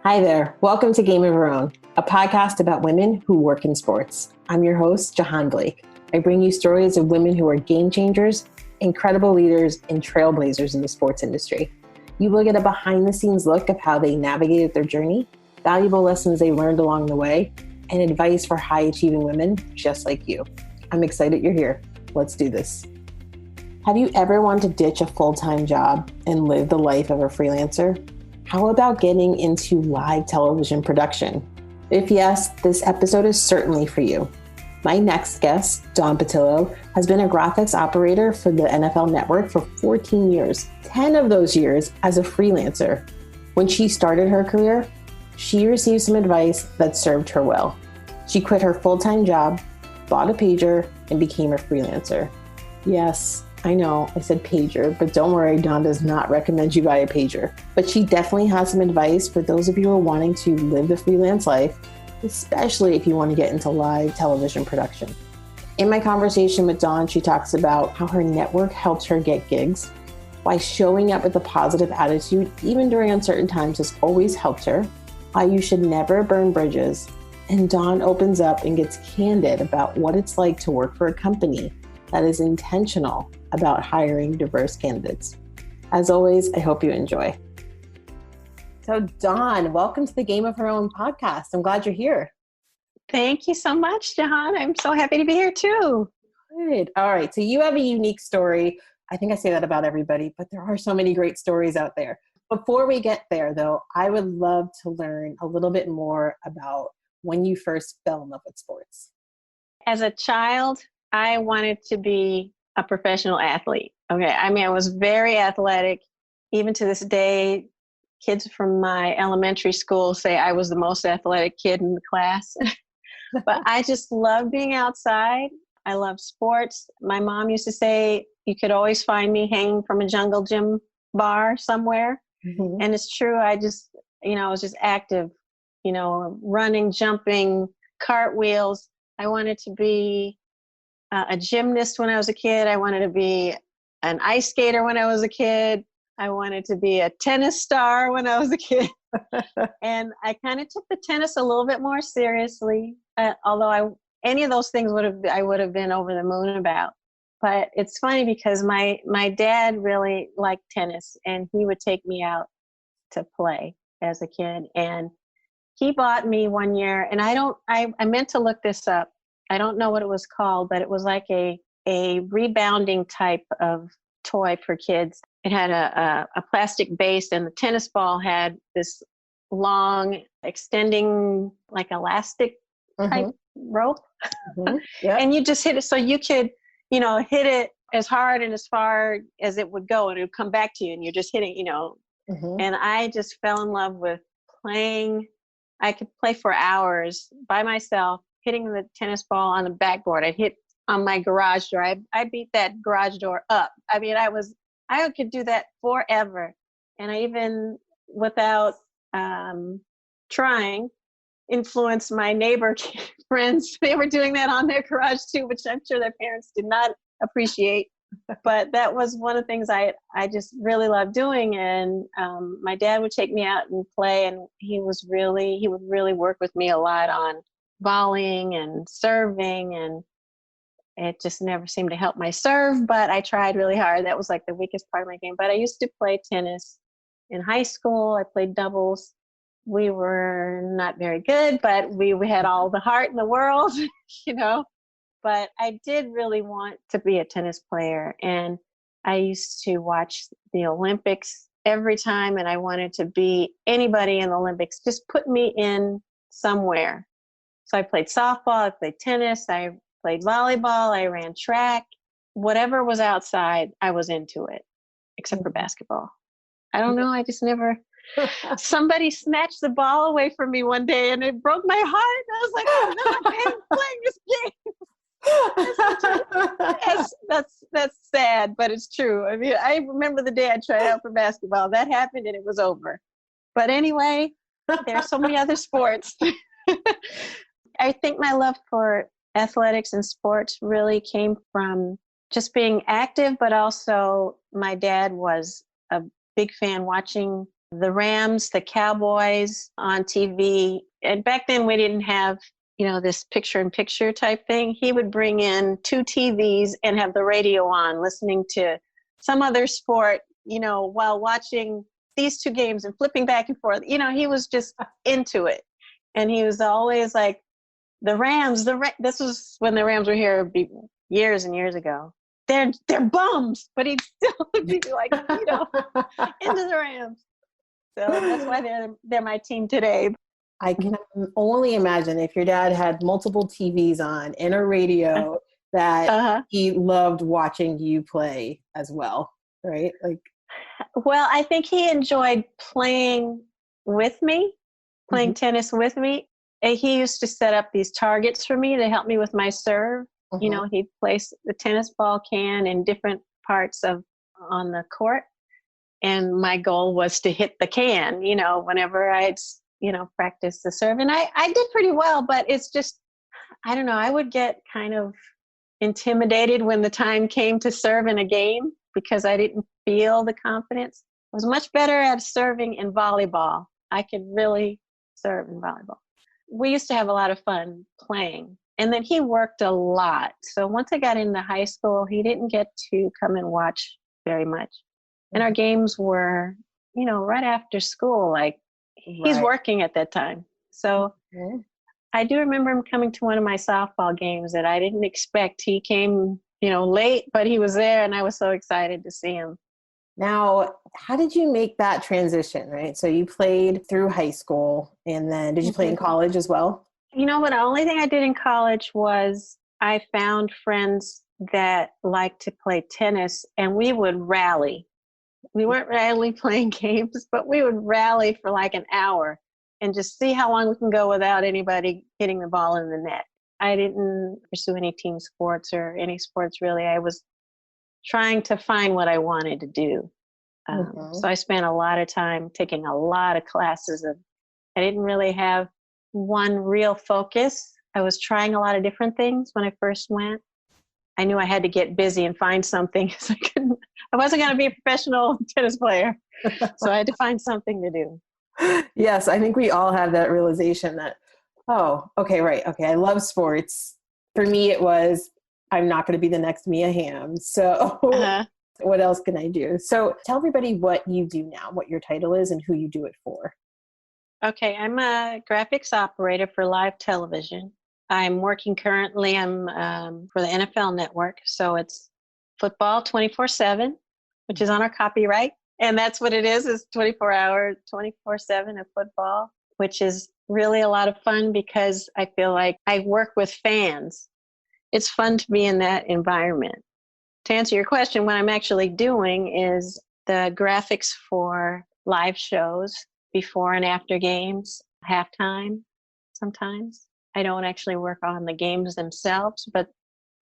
Hi there. Welcome to Game of Our Own, a podcast about women who work in sports. I'm your host, Jahaan Dawn. I bring you stories of women who are game changers, incredible leaders, and trailblazers in the sports industry. You will get a behind-the-scenes look of how they navigated their journey, valuable lessons they learned along the way, and advice for high-achieving women just like you. I'm excited you're here. Let's do this. Have you ever wanted to ditch a full-time job and live the life of a freelancer? How about getting into live television production? If yes, this episode is certainly for you. My next guest, Dawn Pattillo, has been a graphics operator for the NFL Network for 14 years, 10 of those years as a freelancer. When she started her career, she received some advice that served her well. She quit her full-time job, bought a pager, and became a freelancer. Yes, I know, I said pager, but don't worry, Dawn does not recommend you buy a pager. But she definitely has some advice for those of you who are wanting to live the freelance life, especially if you want to get into live television production. In my conversation with Dawn, she talks about how her network helped her get gigs, why showing up with a positive attitude, even during uncertain times, has always helped her, why you should never burn bridges, and Dawn opens up and gets candid about what it's like to work for a company that is intentional about hiring diverse candidates. As always, I hope you enjoy. So Dawn, welcome to the Game of Her Own podcast. I'm glad you're here. Thank you so much, Jahaan. I'm so happy to be here too. Good. All right. So you have a unique story. I think I say that about everybody, but there are so many great stories out there. Before we get there though, I would love to learn a little bit more about when you first fell in love with sports. As a child, I wanted to be a professional athlete. Okay. I mean, I was very athletic. Even to this day, kids from my elementary school say I was the most athletic kid in the class. But I just love being outside. I love sports. My mom used to say you could always find me hanging from a jungle gym bar somewhere. Mm-hmm. And it's true. I was just active, running, jumping, cartwheels. I wanted to be a gymnast when I was a kid. I wanted to be an ice skater when I was a kid. I wanted to be a tennis star when I was a kid. And I kind of took the tennis a little bit more seriously, although any of those things I would have been over the moon about. But it's funny because my dad really liked tennis, and he would take me out to play as a kid. And he bought me one year, and I meant to look this up. I don't know what it was called, but it was like a rebounding type of toy for kids. It had a plastic base, and the tennis ball had this long, extending, like elastic type rope. Mm-hmm. Yep. And you just hit it so you could, hit it as hard and as far as it would go, and it would come back to you, and you're just hitting, And I just fell in love with playing. I could play for hours by myself, hitting the tennis ball on the backboard. I'd hit on my garage door. I beat that garage door up. I mean, I could do that forever. And I even, without trying, influenced my neighbor friends. They were doing that on their garage too, which I'm sure their parents did not appreciate. But that was one of the things I just really loved doing. And my dad would take me out and play, and he would really work with me a lot on volleying and serving, and it just never seemed to help my serve, but I tried really hard. That was like the weakest part of my game. But I used to play tennis in high school. I played doubles. We were not very good, but we had all the heart in the world, But I did really want to be a tennis player. And I used to watch the Olympics every time, and I wanted to be anybody in the Olympics. Just put me in somewhere. So I played softball, I played tennis, I played volleyball, I ran track. Whatever was outside, I was into it, except for basketball. I don't know, I just never... Somebody snatched the ball away from me one day, and it broke my heart. I was like, oh no, I'm playing this game. That's sad, but it's true. I mean, I remember the day I tried out for basketball. That happened, and it was over. But anyway, there's so many other sports. I think my love for athletics and sports really came from just being active, but also my dad was a big fan watching the Rams, the Cowboys on TV. And back then we didn't have, this picture-in-picture type thing. He would bring in 2 TVs and have the radio on, listening to some other sport, while watching these 2 games and flipping back and forth. He was just into it. And he was always like, the Rams, this was when the Rams were here years and years ago. They're bums, but he'd still be like, into the Rams. So that's why they're my team today. I can only imagine if your dad had multiple TVs on and a radio that he loved watching you play as well, right? Well, I think he enjoyed playing with me, playing tennis with me. And he used to set up these targets for me to help me with my serve. He'd place the tennis ball can in different parts on the court. And my goal was to hit the can, whenever I'd, practice the serve. And I did pretty well, but it's just, I don't know, I would get kind of intimidated when the time came to serve in a game because I didn't feel the confidence. I was much better at serving in volleyball. I could really serve in volleyball. We used to have a lot of fun playing. And then he worked a lot. So once I got into high school, he didn't get to come and watch very much. And our games were, right after school, he's working at that time. So I do remember him coming to one of my softball games that I didn't expect. He came, late, but he was there and I was so excited to see him. Now, how did you make that transition, right? So you played through high school and then did you play in college as well? The only thing I did in college was I found friends that liked to play tennis and we would rally. We weren't really playing games, but we would rally for an hour and just see how long we can go without anybody hitting the ball in the net. I didn't pursue any team sports or any sports really. I was trying to find what I wanted to do. So I spent a lot of time taking a lot of classes. I didn't really have one real focus. I was trying a lot of different things when I first went. I knew I had to get busy and find something. So I wasn't going to be a professional tennis player. So I had to find something to do. Yes, I think we all have that realization that, I love sports. For me, it was, I'm not going to be the next Mia Hamm. So what else can I do? So tell everybody what you do now, what your title is and who you do it for. Okay, I'm a graphics operator for live television. I'm working currently for the NFL Network. So it's football 24/7, which is on our copyright. And that's what it is 24-hour, 24/7 of football, which is really a lot of fun because I feel like I work with fans. It's fun to be in that environment. To answer your question, what I'm actually doing is the graphics for live shows before and after games, halftime sometimes. I don't actually work on the games themselves, but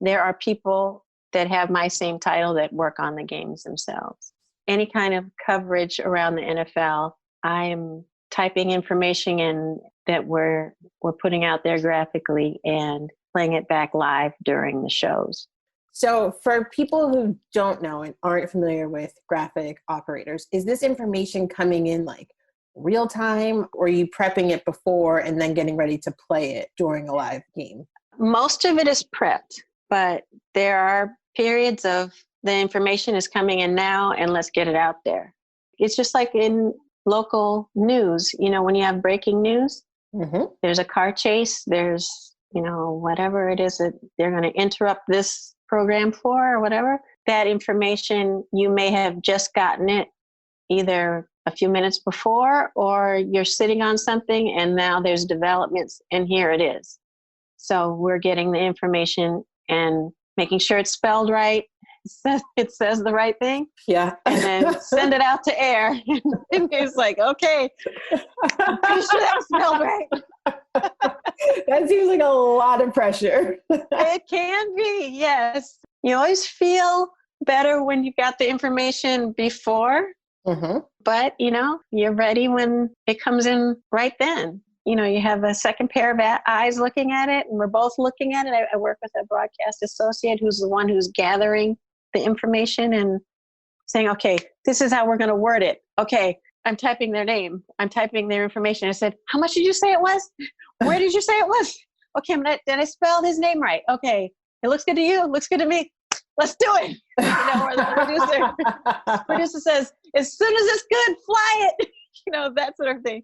there are people that have my same title that work on the games themselves. Any kind of coverage around the NFL, I'm typing information in that we're putting out there graphically and playing it back live during the shows. So for people who don't know and aren't familiar with graphic operators, is this information coming in real time, or are you prepping it before and then getting ready to play it during a live game? Most of it is prepped, but there are periods of the information is coming in now and let's get it out there. It's just like in local news, when you have breaking news, there's a car chase, there's, whatever it is that they're going to interrupt this program for or whatever, that information, you may have just gotten it either a few minutes before, or you're sitting on something and now there's developments and here it is. So we're getting the information and making sure it's spelled right. It says the right thing. Yeah. And then send it out to air. And it's okay, I'm pretty sure that was spelled right. That seems like a lot of pressure. It can be, yes. You always feel better when you got the information before. But, you're ready when it comes in right then. You have a second pair of eyes looking at it, and we're both looking at it. I work with a broadcast associate who's the one who's gathering the information and saying, okay, this is how we're going to word it. Okay, I'm typing their name. I'm typing their information. I said, how much did you say it was? Where did you say it was? Okay, did I spell his name right? Okay, it looks good to you. It looks good to me. Let's do it. Or the producer says, as soon as it's good, fly it. That sort of thing.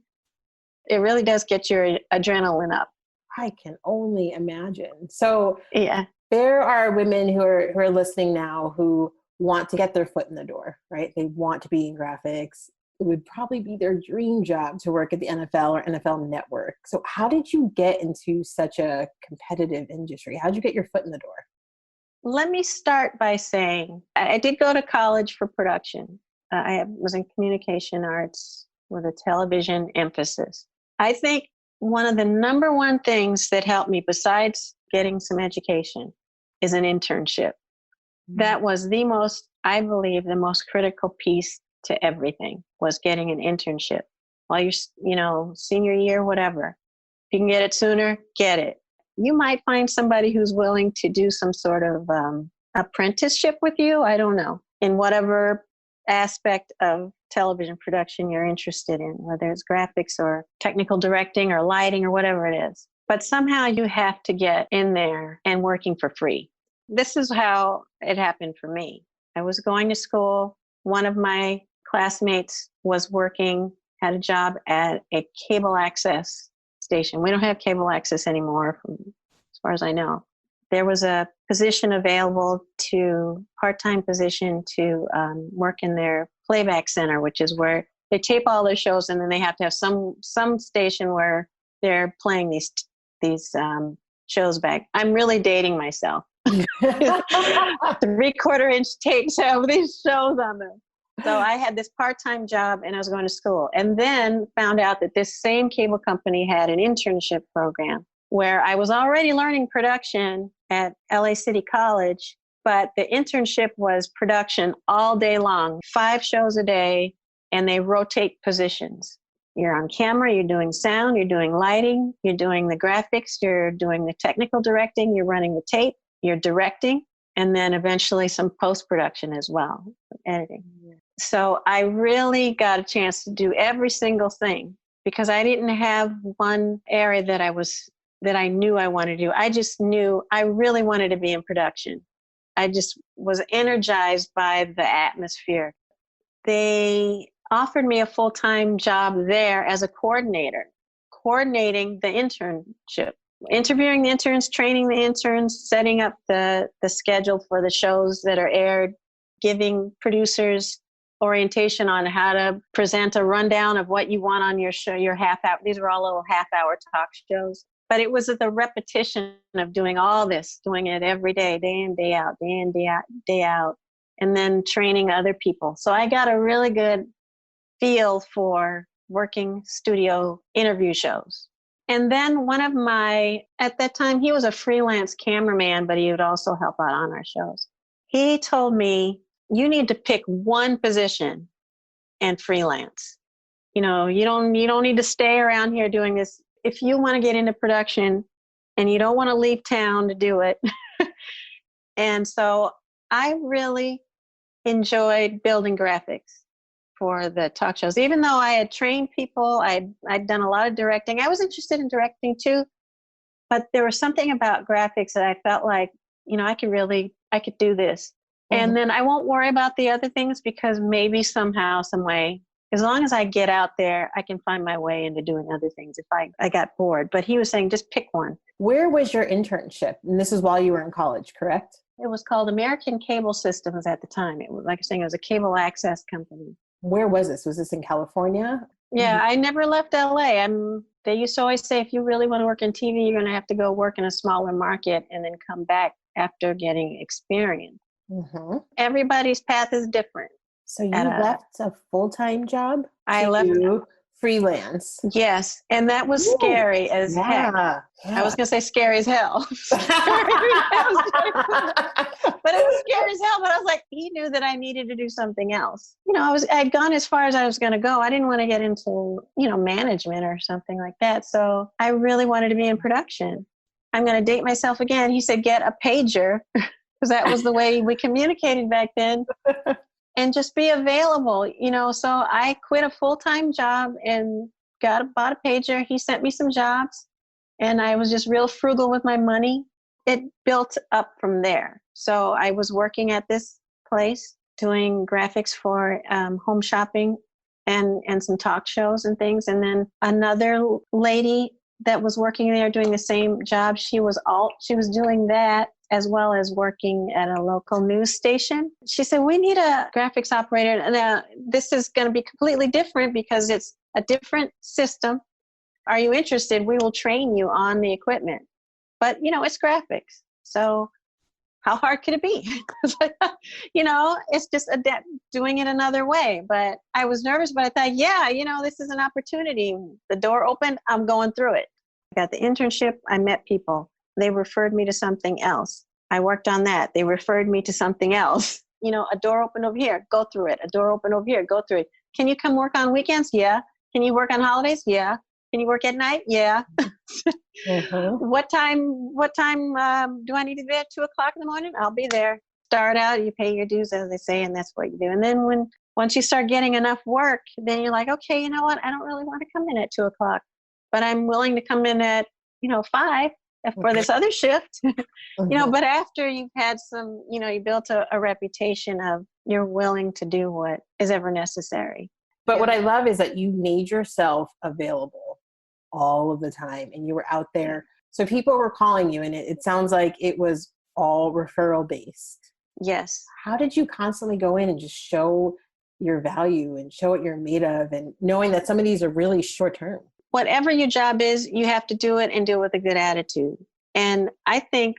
It really does get your adrenaline up. I can only imagine. So yeah, there are women who are listening now who want to get their foot in the door, right? They want to be in graphics. It would probably be their dream job to work at the NFL or NFL Network. So how did you get into such a competitive industry? How did you get your foot in the door? Let me start by saying I did go to college for production. I was in communication arts with a television emphasis. I think one of the number one things that helped me, besides getting some education, is an internship. That was I believe, the most critical piece to everything, was getting an internship. While you're, senior year, whatever. If you can get it sooner, get it. You might find somebody who's willing to do some sort of apprenticeship with you. I don't know. In whatever aspect of television production you're interested in, whether it's graphics or technical directing or lighting or whatever it is. But somehow you have to get in there and working for free. This is how it happened for me. I was going to school. One of my classmates was had a job at a cable access station. We don't have cable access anymore, as far as I know. There was a position available part-time position to work in their playback center, which is where they tape all their shows, and then they have to have some station where they're playing these shows back. I'm really dating myself. 3/4-inch tapes have these shows on them. So I had this part-time job and I was going to school, and then found out that this same cable company had an internship program where I was already learning production at LA City College, but the internship was production all day long, 5 shows a day, and they rotate positions. You're on camera, you're doing sound, you're doing lighting, you're doing the graphics, you're doing the technical directing, you're running the tape, you're directing, and then eventually some post-production as well, editing. So I really got a chance to do every single thing because I didn't have one area that I knew I wanted to do. I just knew I really wanted to be in production. I just was energized by the atmosphere. They offered me a full-time job there as a coordinator, coordinating the internship, interviewing the interns, training the interns, setting up the schedule for the shows that are aired, giving producers orientation on how to present a rundown of what you want on your show, your half hour. These were all little half-hour talk shows. But it was the repetition of doing all this, doing it every day, day in, day out, day in, day out, and then training other people. So I got a really good feel for working studio interview shows. And then at that time, he was a freelance cameraman, but he would also help out on our shows. He told me, you need to pick one position and freelance. You don't need to stay around here doing this. If you want to get into production and you don't want to leave town to do it. And so I really enjoyed building graphics for the talk shows. Even though I had trained people, I'd done a lot of directing. I was interested in directing too, but there was something about graphics that I felt like, I could do this. Mm-hmm. And then I won't worry about the other things because maybe somehow, some way, as long as I get out there, I can find my way into doing other things if I got bored. But he was saying, just pick one. Where was your internship? And this is while you were in college, correct? It was called American Cable Systems at the time. It was, like I was saying, it was a cable access company. Where was this? Was this in California? Yeah, I never left LA. They used to always say, if you really want to work in TV, you're going to have to go work in a smaller market and then come back after getting experience. Mm-hmm. Everybody's path is different. So you left a full-time job? I left freelance. Yes, and that was scary as heck. Yeah. I was going to say scary as hell. But it was scary as hell. But I was like, he knew that I needed to do something else. I'd gone as far as I was going to go. I didn't want to get into, management or something like that. So I really wanted to be in production. I'm going to date myself again. He said, get a pager, because that was the way we communicated back then. and just be available, So I quit a full-time job and bought a pager. He sent me some jobs and I was just real frugal with my money. It built up from there. So I was working at this place doing graphics for home shopping and some talk shows and things. And then another lady that was working there doing the same job, she was doing that as well as working at a local news station. She said, we need a graphics operator. And this is going to be completely different because it's a different system. Are you interested? We will train you on the equipment. But, it's graphics. So how hard could it be? It's just doing it another way. But I was nervous, but I thought, this is an opportunity. The door opened, I'm going through it. I got the internship. I met people. They referred me to something else. I worked on that. They referred me to something else. A door open over here, go through it. A door open over here, go through it. Can you come work on weekends? Yeah. Can you work on holidays? Yeah. Can you work at night? Yeah. Mm-hmm. What time do I need to be at 2:00 in the morning? I'll be there. Start out, you pay your dues, as they say, and that's what you do. And then once you start getting enough work, then you're like, okay, you know what? I don't really want to come in at 2:00, but I'm willing to come in at, 5 for this other shift. But after you've had some, you built a reputation of you're willing to do what is ever necessary. But what I love is that you made yourself available all of the time and you were out there. So people were calling you and it sounds like it was all referral based. Yes. How did you constantly go in and just show your value and show what you're made of, and knowing that some of these are really short term? Whatever your job is, you have to do it and do it with a good attitude. And I think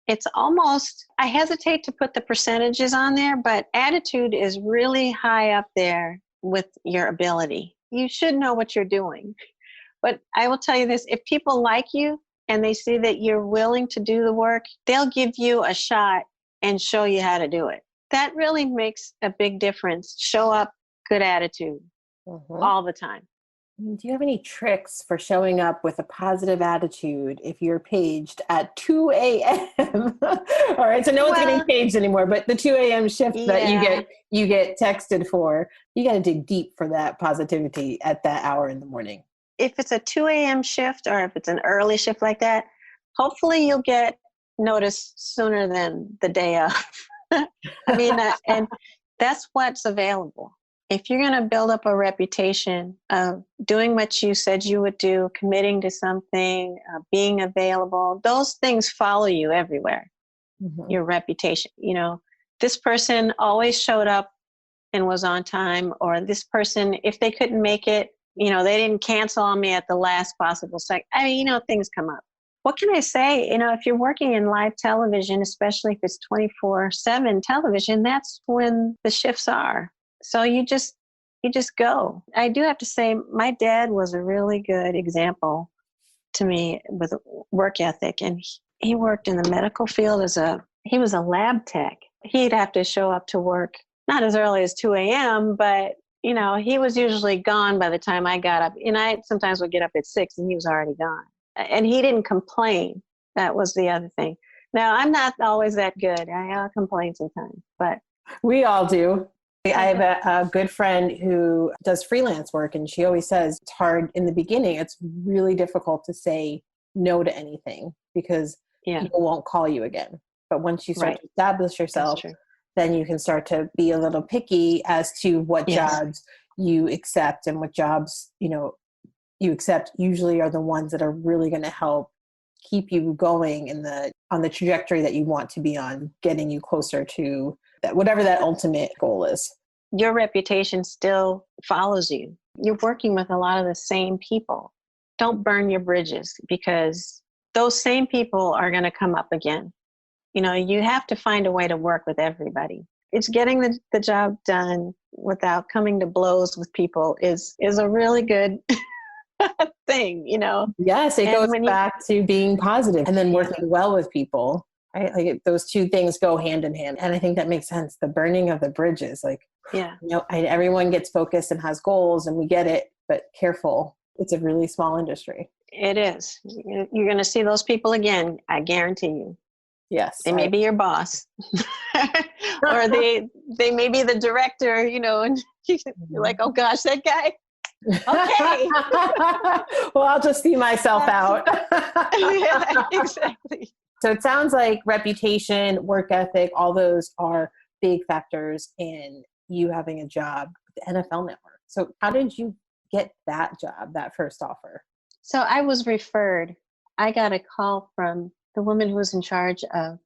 it's almost, I hesitate to put the percentages on there, but attitude is really high up there with your ability. You should know what you're doing. But I will tell you this, if people like you and they see that you're willing to do the work, they'll give you a shot and show you how to do it. That really makes a big difference. Show up, good attitude all the time. Do you have any tricks for showing up with a positive attitude if you're paged at 2 a.m.? All right, so no one's getting paged anymore, but the 2 a.m. shift that you get texted for, you got to dig deep for that positivity at that hour in the morning. If it's a 2 a.m. shift or if it's an early shift like that, hopefully you'll get noticed sooner than the day of. And that's what's available. If you're going to build up a reputation of doing what you said you would do, committing to something, being available, those things follow you everywhere. Your reputation, this person always showed up and was on time, or this person, if they couldn't make it, they didn't cancel on me at the last possible second. Things come up. What can I say? If you're working in live television, especially if it's 24/7 television, that's when the shifts are. So you just go. I do have to say, my dad was a really good example to me with work ethic. And he worked in the medical field he was a lab tech. He'd have to show up to work, not as early as 2 a.m., but, he was usually gone by the time I got up. And I sometimes would get up at 6 and he was already gone. And he didn't complain. That was the other thing. Now, I'm not always that good. I complain sometimes, but we all do. I have a good friend who does freelance work, and she always says it's hard in the beginning. It's really difficult to say no to anything because people won't call you again. But once you start to establish yourself, then you can start to be a little picky as to what jobs you accept, and what jobs, you accept usually are the ones that are really going to help keep you going on the trajectory that you want to be on, getting you closer to whatever that ultimate goal is. Your reputation still follows you. You're working with a lot of the same people. Don't burn your bridges, because those same people are going to come up again. You have to find a way to work with everybody. It's getting the job done without coming to blows with people is a really good thing, Yes, it goes back to being positive and then working well with people. Right? Like those two things go hand in hand. And I think that makes sense. The burning of the bridges, everyone gets focused and has goals, and we get it, but careful. It's a really small industry. It is. You're going to see those people again. I guarantee you. Yes. They may be your boss, or they may be the director, you know, and you're like, oh gosh, that guy. Okay. Well, I'll just see myself out. Yeah, exactly. So it sounds like reputation, work ethic, all those are big factors in you having a job with the NFL Network. So how did you get that job, that first offer? So I was referred. I got a call from the woman who was in charge of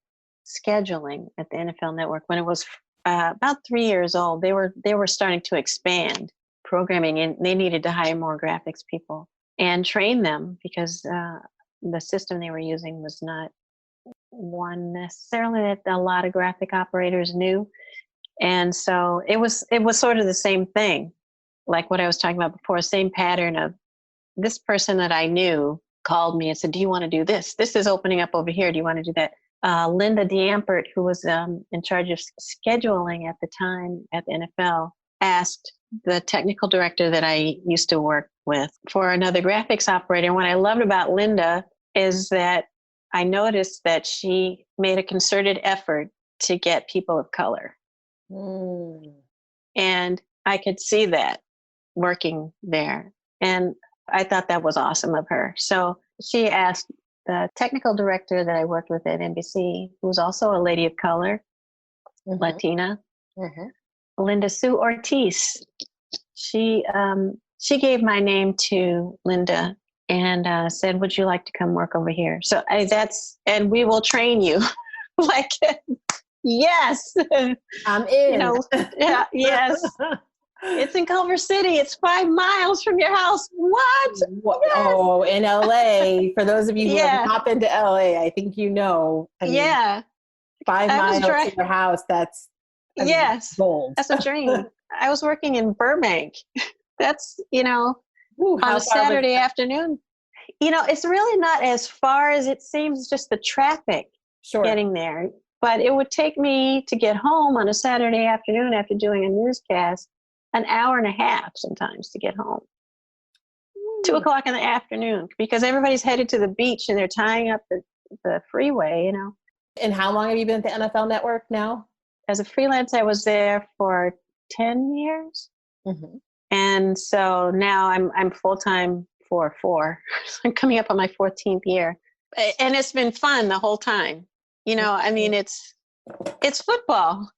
scheduling at the NFL Network when it was about 3 years old. They were starting to expand programming, and they needed to hire more graphics people and train them because the system they were using was not one necessarily that a lot of graphic operators knew. And so it was sort of the same thing, like what I was talking about before, same pattern of this person that I knew called me and said, do you want to do this? This is opening up over here. Do you want to do that? Linda D'Ampert, who was in charge of scheduling at the time at the NFL, asked the technical director that I used to work with for another graphics operator. And what I loved about Linda is that I noticed that she made a concerted effort to get people of color. And I could see that working there. And I thought that was awesome of her. So she asked the technical director that I worked with at NBC, who was also a lady of color, Latina, Linda Sue Ortiz. She gave my name to Linda and said, would you like to come work over here? So and we will train you. Like, yes. I'm in. You know, yeah, yes. It's in Culver City. It's 5 miles from your house. What? Yes. Oh, in LA. For those of you who have not been to LA, I think you know. I mean, 5 miles to your house. That's gold. That's a dream. I was working in Burbank. That's, you know, on a Saturday afternoon. You know, it's really not as far as it seems, just the traffic getting there. But it would take me to get home on a Saturday afternoon after doing a newscast an hour and a half sometimes to get home. 2 o'clock in the afternoon, because everybody's headed to the beach and they're tying up the freeway, you know. And how long have you been at the NFL Network now? As a freelance, I was there for 10 years. And so now I'm full-time for 4. I'm coming up on my 14th year. And it's been fun the whole time. You know, I mean, it's football.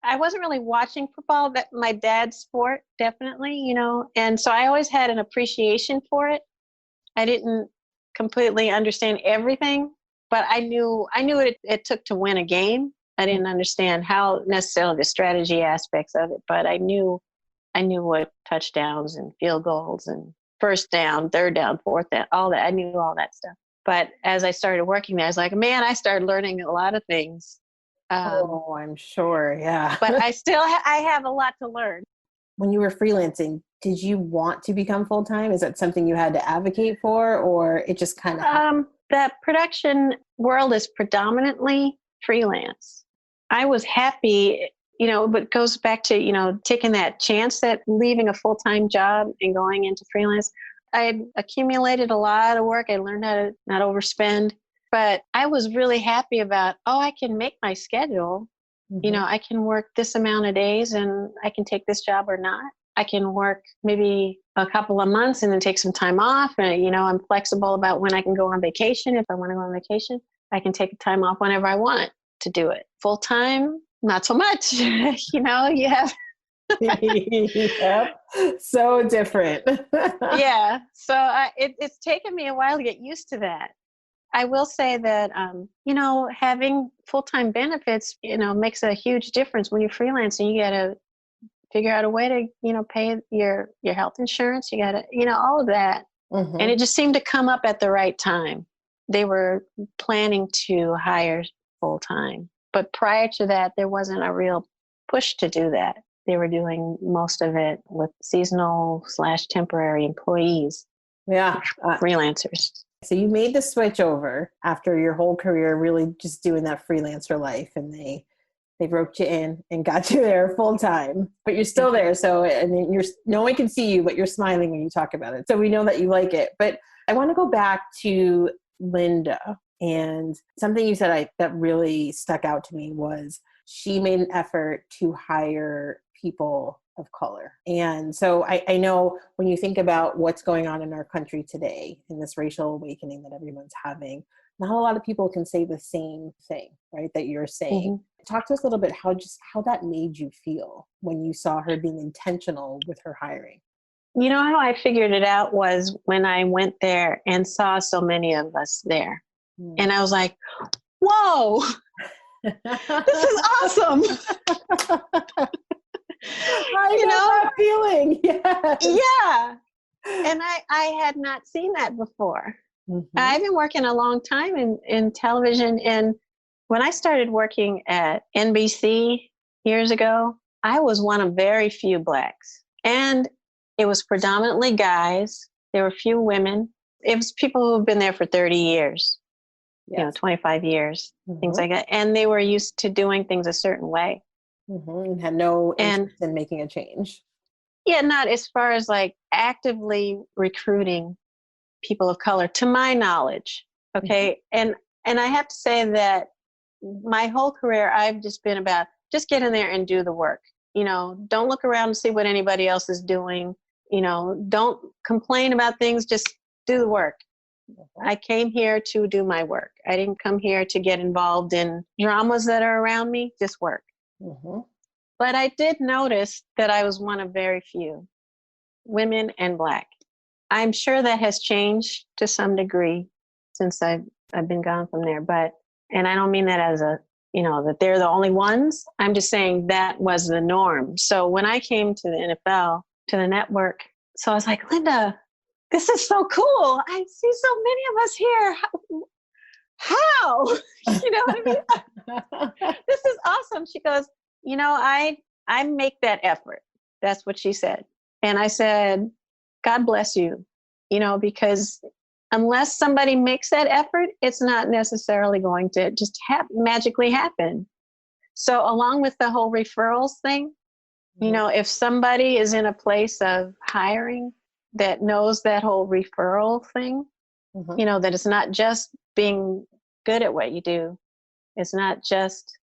I wasn't really watching football, but my dad's sport, definitely, you know, and so I always had an appreciation for it. I didn't completely understand everything, but I knew what it took to win a game. I didn't understand how necessarily the strategy aspects of it, but I knew what touchdowns and field goals and first down, third down, fourth down, all that. I knew all that stuff. But as I started working there, I was like, man, I started learning a lot of things. I'm sure. Yeah. But I still I have a lot to learn. When you were freelancing, did you want to become full-time? Is that something you had to advocate for, or it just kind of the production world is predominantly freelance. I was happy, you know, but it goes back to, you know, taking that chance, that leaving a full-time job and going into freelance. I had accumulated a lot of work. I learned how to not overspend. But I was really happy about, I can make my schedule. You know, I can work this amount of days and I can take this job or not. I can work maybe a couple of months and then take some time off. And, you know, I'm flexible about when I can go on vacation. If I want to go on vacation, I can take time off whenever I want to do it. Full time, not so much. You know, you have. Yep. So different. Yeah. So it's taken me a while to get used to that. I will say that, you know, having full-time benefits, you know, makes a huge difference. When you're freelancing, you got to figure out a way to, you know, pay your health insurance. You got to, you know, all of that. And it just seemed to come up at the right time. They were planning to hire full-time. But prior to that, there wasn't a real push to do that. They were doing most of it with seasonal/temporary employees. Yeah. Freelancers. So you made the switch over after your whole career, really just doing that freelancer life, and they roped you in and got you there full time, but you're still there. So, and no one can see you, but you're smiling when you talk about it. So we know that you like it, but I want to go back to Linda, and something you said that really stuck out to me was she made an effort to hire people of color. And so I know when you think about what's going on in our country today, in this racial awakening that everyone's having, not a lot of people can say the same thing, right, that you're saying. Talk to us a little bit how that made you feel when you saw her being intentional with her hiring. You know how I figured it out was when I went there and saw so many of us there. And I was like, whoa, this is awesome. I know that feeling. Yes. Yeah. And I had not seen that before. I've been working a long time in television. And when I started working at NBC years ago, I was one of very few Blacks. And it was predominantly guys. There were few women. It was people who have been there for 30 years, 25 years, things like that. And they were used to doing things a certain way. And had no interest in making a change. Yeah, not as far as like actively recruiting people of color, to my knowledge. Okay. And I have to say that my whole career, I've just been about just get in there and do the work. Don't look around and see what anybody else is doing. Don't complain about things, just do the work. I came here to do my work. I didn't come here to get involved in dramas that are around me, just work. But I did notice that I was one of very few women and Black. I'm sure that has changed to some degree since I've been gone from there. And I don't mean that as that they're the only ones. I'm just saying that was the norm. So when I came to the NFL, to the network, so I was like, Linda, this is so cool. I see so many of us here. How? You know what I mean? This is awesome. She goes, I make that effort. That's what she said. And I said, God bless you, because unless somebody makes that effort, it's not necessarily going to just magically happen. So along with the whole referrals thing, if somebody is in a place of hiring that knows that whole referral thing, that it's not just being good at what you do. It's not just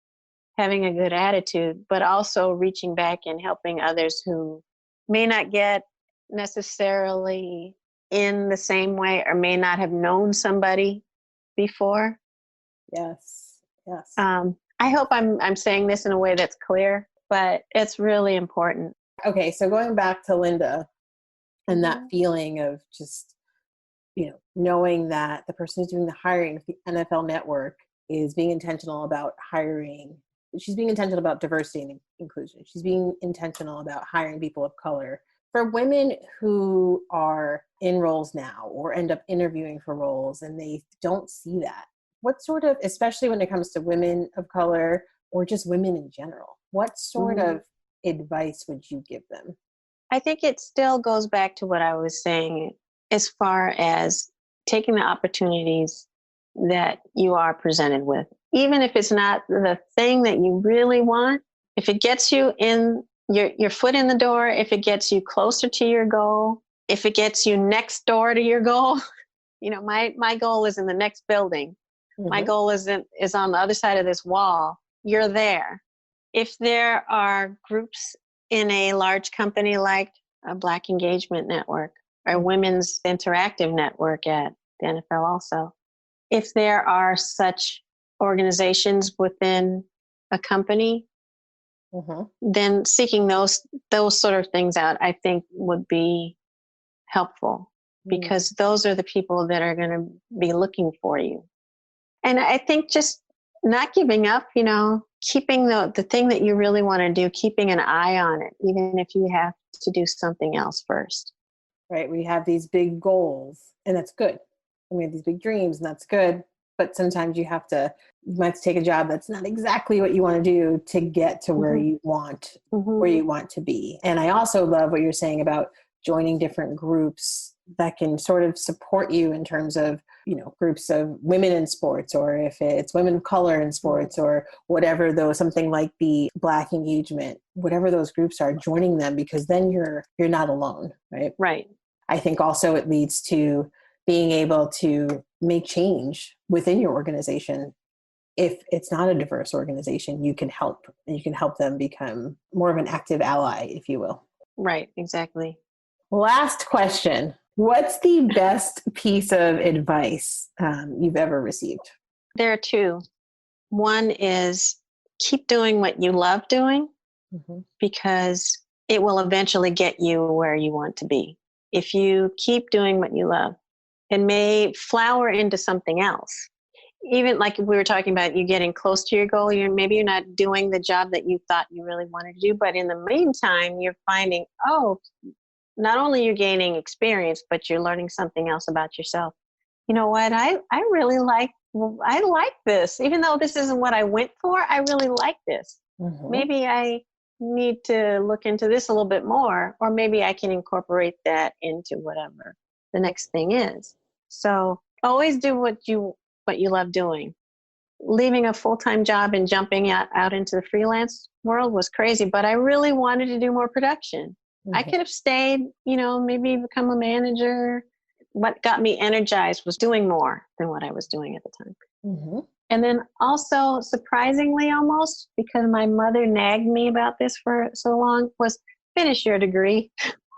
having a good attitude, but also reaching back and helping others who may not get necessarily in the same way or may not have known somebody before. Yes. I hope I'm saying this in a way that's clear, but it's really important. Okay, so going back to Linda and that feeling of just, knowing that the person who's doing the hiring of the NFL Network is being intentional about hiring. She's being intentional about diversity and inclusion. She's being intentional about hiring people of color. For women who are in roles now or end up interviewing for roles and they don't see that, what sort of, especially when it comes to women of color or just women in general, what sort of advice would you give them? I think it still goes back to what I was saying as far as taking the opportunities that you are presented with. Even if it's not the thing that you really want, if it gets you in your foot in the door, if it gets you closer to your goal, if it gets you next door to your goal, my goal is in the next building. My goal is on the other side of this wall. You're there. If there are groups in a large company like a Black Engagement Network or Women's Interactive Network at the NFL also, if there are such organizations within a company, then seeking those sort of things out, I think would be helpful because those are the people that are going to be looking for you. And I think just not giving up, keeping the thing that you really want to do, keeping an eye on it, even if you have to do something else first. Right. We have these big goals and that's good. And we have these big dreams and that's good. But sometimes you might have to take a job that's not exactly what you want to do to get to where you want, where you want to be. And I also love what you're saying about joining different groups that can sort of support you in terms of, groups of women in sports, or if it's women of color in sports or whatever, something like the Black Engagement, whatever those groups are, joining them, because then you're not alone. Right. Right. I think also it leads to being able to make change within your organization if it's not a diverse organization, you can help them become more of an active ally, if you will. Right, exactly. Last question. What's the best piece of advice you've ever received? There are two. One is keep doing what you love doing, because it will eventually get you where you want to be. If you keep doing what you love, it may flower into something else. Even like we were talking about, you getting close to your goal, maybe you're not doing the job that you thought you really wanted to do, but in the meantime, you're finding, not only you're gaining experience, but you're learning something else about yourself. You know what? I like this. Even though this isn't what I went for, I really like this. Maybe I need to look into this a little bit more, or maybe I can incorporate that into whatever the next thing is. So always do what you love doing. Leaving a full-time job and jumping out into the freelance world was crazy, but I really wanted to do more production. I could have stayed, maybe become a manager. What got me energized was doing more than what I was doing at the time. And then also, surprisingly almost, because my mother nagged me about this for so long, was finish your degree.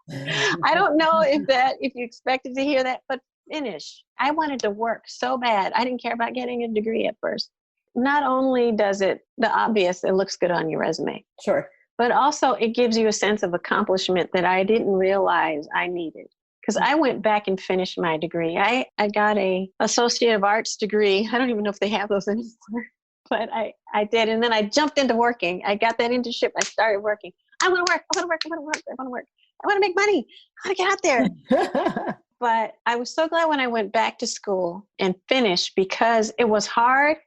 I don't know if you expected to hear that, but finish. I wanted to work so bad. I didn't care about getting a degree at first. Not only does it looks good on your resume. Sure. But also it gives you a sense of accomplishment that I didn't realize I needed. Because I went back and finished my degree. I got a Associate of Arts degree. I don't even know if they have those anymore, but I did. And then I jumped into working. I got that internship. I started working. I want to work. I want to work. I want to make money. I want to get out there. But I was so glad when I went back to school and finished, because it was hard,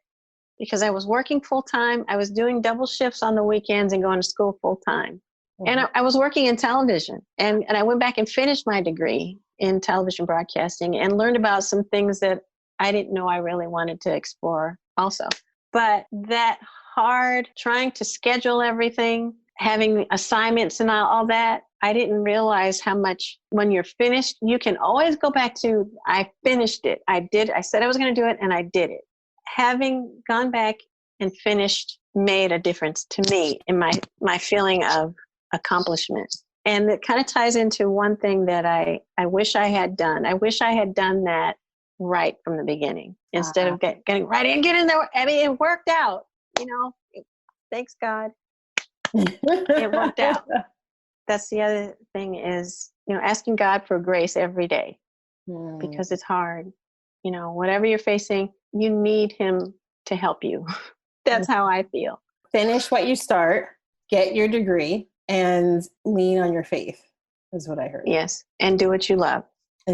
because I was working full time. I was doing double shifts on the weekends and going to school full time. And I was working in television, and I went back and finished my degree in television broadcasting and learned about some things that I didn't know I really wanted to explore also. But that hard trying to schedule everything, having assignments and all that, I didn't realize how much when you're finished, you can always go back to, I finished it. I said I was going to do it, and I did it. Having gone back and finished made a difference to me in my feeling of accomplishment. And it kind of ties into one thing that I wish I had done. I wish I had done that right from the beginning instead of getting right in, get in there. I mean, it worked out, thanks God. It worked out. That's the other thing is, asking God for grace every day, because it's hard. Whatever you're facing, you need him to help you. That's how I feel. Finish what you start, get your degree, and lean on your faith is what I heard. Yes. And do what you love. I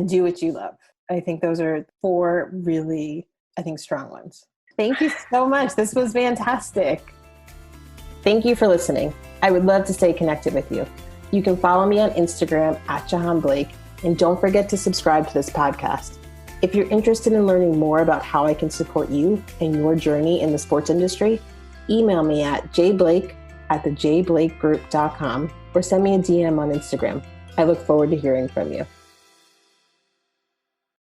think those are 4 really, strong ones. Thank you so much. This was fantastic. Thank you for listening. I would love to stay connected with you. You can follow me on Instagram at Jahaan Blake, and don't forget to subscribe to this podcast. If you're interested in learning more about how I can support you and your journey in the sports industry, email me at jblake@thejblakegroup.com or send me a DM on Instagram. I look forward to hearing from you.